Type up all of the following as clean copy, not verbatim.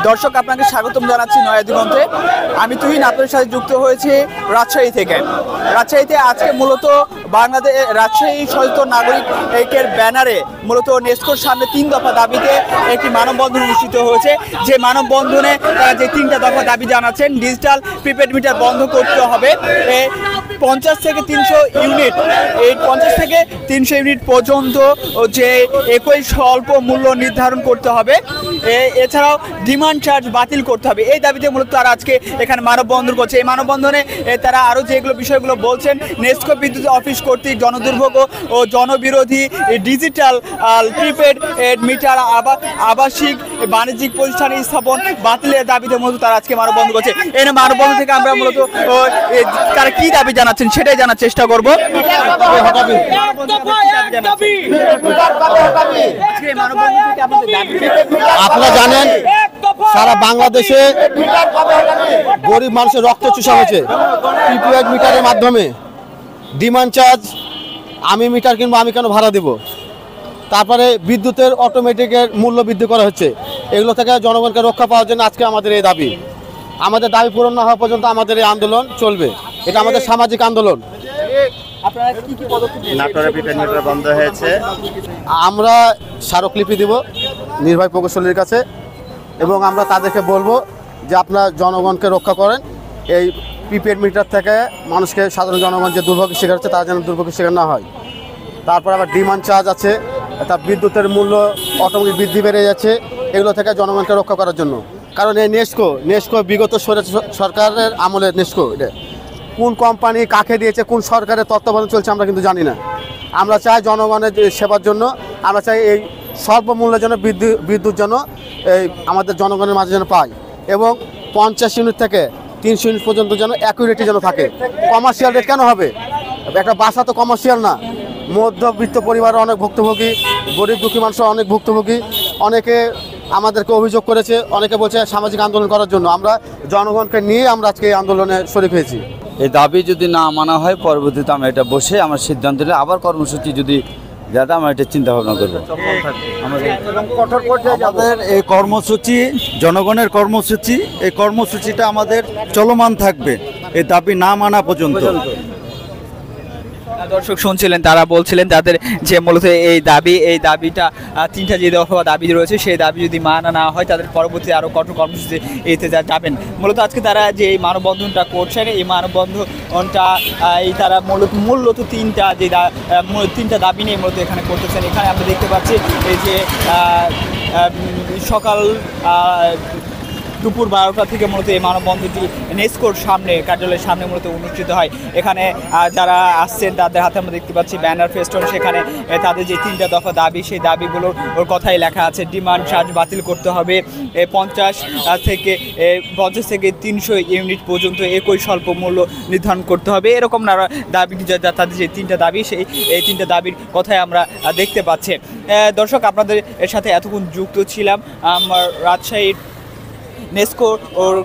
দর্শক আপনাকে স্বাগতম জানাচ্ছি নয়া দিগন্তে। আমি তুহিন আপনাদের সাথে যুক্ত হয়েছি রাজশাহী থেকে। রাজশাহীতে আজকে মূলত বাংলাদেশ রাজশাহী সচেতন নাগরিকের ব্যানারে মূলত নেস্কোর সামনে 3 দফা দাবিতে একটি মানববন্ধন অনুষ্ঠিত হয়েছে। যে মানববন্ধনে তারা যে 3টা দফা দাবি জানাচ্ছেন, ডিজিটাল প্রিপেড মিটার বন্ধ করতে হবে, 50 থেকে 300 ইউনিট, এই 50 থেকে 300 ইউনিট পর্যন্ত যে একই স্বল্প মূল্য নির্ধারণ করতে হবে, এছাড়াও ডিমান্ড চার্জ বাতিল করতে হবে। এই দাবিতে মূলত তারা আজকে এখানে মানববন্ধন করছে। এই মানববন্ধনে তারা আরও যেগুলো বিষয়গুলো বলছেন, নেস্কো বিদ্যুৎ অফিস কর্তৃক জনদুর্ভোগ ও জনবিরোধী ডিজিটাল প্রিপেড মিটার আবাসিক বাণিজ্যিক প্রতিষ্ঠানে স্থাপন বাতিলের দাবিতে মূলত তারা আজকে মানববন্ধন করছে। এই মানববন্ধন থেকে আমরা মূলত তারা কি দাবি জানাচ্ছেন সেটাই জানার চেষ্টা করব। আপনারা জানেন সারা বাংলাদেশে গরিব মানুষের রক্ত চুষা হয়েছে প্রিপেড মিটারের মাধ্যমে। ডিমান্ড চার্জ, আমি মিটার কিনবো, আমি কেন ভাড়া দেব। তারপরে বিদ্যুতের অটোমেটিকের মূল্য বৃদ্ধি করা হচ্ছে। এগুলো থেকে জনগণকে রক্ষা পাওয়ার জন্য আজকে আমাদের এই দাবি। আমাদের দাবি পূরণ না হওয়া পর্যন্ত আমাদের এই আন্দোলন চলবে। এটা আমাদের সামাজিক আন্দোলন। বন্ধ হয়েছে, আমরা স্মারকলিপি দেব নির্বাহী প্রকৌশলীর কাছে এবং আমরা তাদেরকে বলবো যে আপনারা জনগণকে রক্ষা করেন। এই প্রিপেড মিটার থেকে মানুষকে, সাধারণ জনগণ যে দুর্ভোগের শিকার হচ্ছে তারা যেন দুর্ভোগের শিকার না হয়। তারপর আবার ডিমান্ড চার্জ আছে, তার বিদ্যুতের মূল্য অটোমেটিক বৃদ্ধি বেড়ে যাচ্ছে। এগুলো থেকে জনগণকে রক্ষা করার জন্য, কারণ এই নেস্কো বিগত সরকারের আমলের নেস্কো, এটা কোন কোম্পানি কাকে দিয়েছে, কোন সরকারের তত্ত্বাবধান চলছে আমরা কিন্তু জানি না। আমরা চাই জনগণের সেবার জন্য, আমরা চাই এই স্বল্প মূল্যের জন্য বিদ্যুৎ যেন এই আমাদের জনগণের মাঝে যেন পায়, এবং 50 ইউনিট থেকে 300 ইউনিট পর্যন্ত যেন একই রেটে যেন থাকে। কমার্শিয়াল রেট কেন হবে? একটা বাসা তো কমার্শিয়াল না। মধ্যবিত্ত পরিবারের অনেক ভুক্তভোগী, গরিব দুঃখী মানুষের অনেক ভুক্তভোগী। অনেকে আমাদেরকে অভিযোগ করেছে, অনেকে বলছে সামাজিক আন্দোলন করার জন্য। আমরা জনগণকে নিয়ে আমরা আজকে এই আন্দোলনে শরিক হয়েছি। এই দাবি যদি না মানা হয়, পরবর্তীতে আমরা এটা বসে আমার সিদ্ধান্ত নিলে আবার কর্মসূচি যদি যাতে আমরা এটা চিন্তা ভাবনা করবো। আমাদের এই কর্মসূচি জনগণের কর্মসূচি, এই কর্মসূচিটা আমাদের চলমান থাকবে এই দাবি না মানা পর্যন্ত। দর্শক শুনছিলেন, তারা বলছিলেন তাদের যে মূলত এই দাবিটা 3টা যে দফা দাবি রয়েছে, সেই দাবি যদি মানা না হয় তাদের পরবর্তী আরও কঠোর কর্মসূচি এতে যাবেন। মূলত আজকে তারা যে এই মানববন্ধনটা করছেন, এই মানববন্ধনটা তারা মূলত 3টা দাবি নিয়ে মূলত এখানে করতেছেন। এখানে আমরা দেখতে পাচ্ছি এই যে সকাল দুপুর 12টা থেকে মূলত এই মানববন্ধনটি নেস্কোর সামনে, কার্যালয়ের সামনে মূলত অনুষ্ঠিত হয়। এখানে যারা আসছেন তাদের হাতে আমরা দেখতে পাচ্ছি ব্যানার, ফেস্টন। সেখানে তাদের যে 3টা দফা দাবি, সেই দাবিগুলোর কথাই লেখা আছে। ডিমান্ড চার্জ বাতিল করতে হবে, 50 থেকে 300 ইউনিট পর্যন্ত একই স্বল্প মূল্য নির্ধারণ করতে হবে। এরকম নানা দাবি, তাদের যে 3টা দাবি, এই 3টা দাবির কথাই আমরা দেখতে পাচ্ছি। দর্শক, আপনাদের এর সাথে এতক্ষণ যুক্ত ছিলাম আমার রাজশাহীর নেস্কো ওর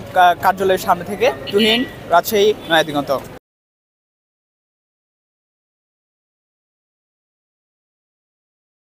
কার্যালয়ের সামনে থেকে। তুহিন, রাজশাহী, নয়া দিগন্ত।